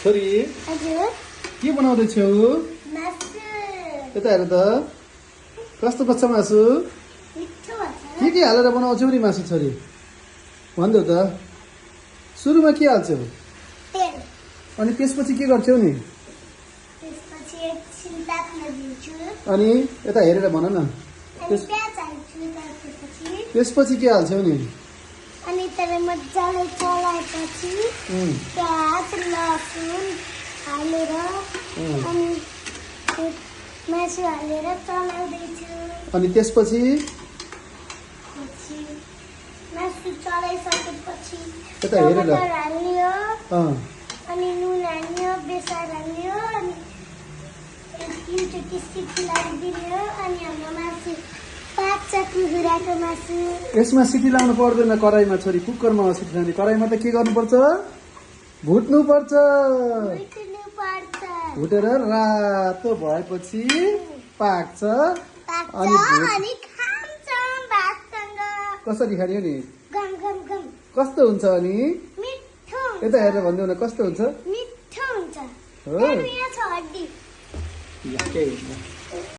छोरी हजुर के बनाउँदैछौ? मासु यता हेर त कस्तो बच्चा मासु मिठो छ के हालेर बनाउँछौ नि मासु छोरी भनिदेऊ त सुरुमा के हाल्छौ तेल अनि त्यसपछि के गर्छौ नि त्यसपछि एकछिन ताप्न दिन्छु अनि यता हेरेर भन न अनि प्याज हाल्छु त्यसपछि के हाल्छौ नि अनि त्यसलाई मजाले चलाएपछि प्याज लसुन हालेर अनि मासु हालेर चलाउँदैछु अनि त्यसपछि मासु चलाइसकेपछि यता हेरेर टमाटर हाल्यो अँ अनि नुन हाल्यो बेसार हाल्यो अनि एकछिन सिटी लगाइदियो अनि हाम्रो मासु पाक्छ कुखुराको मासु यसमा सिटी लाउनु पर्दैन कराईमा छोरी कुकरमा सिटी लाउने कराईमा त के गर्नुपर्छ भुट्नु पर्छ भुटेर रातो भएपछि पाक्छ अनि खान्छौँ भातसँग कसरी खाने नि गम गम गम कस्तो हुन्छ अनि मिठो यता हेरेर भनिदेऊ न कस्तो हुन्छ मिठो हुन्छ हो यहाँ छ हड्डी के हुन्छ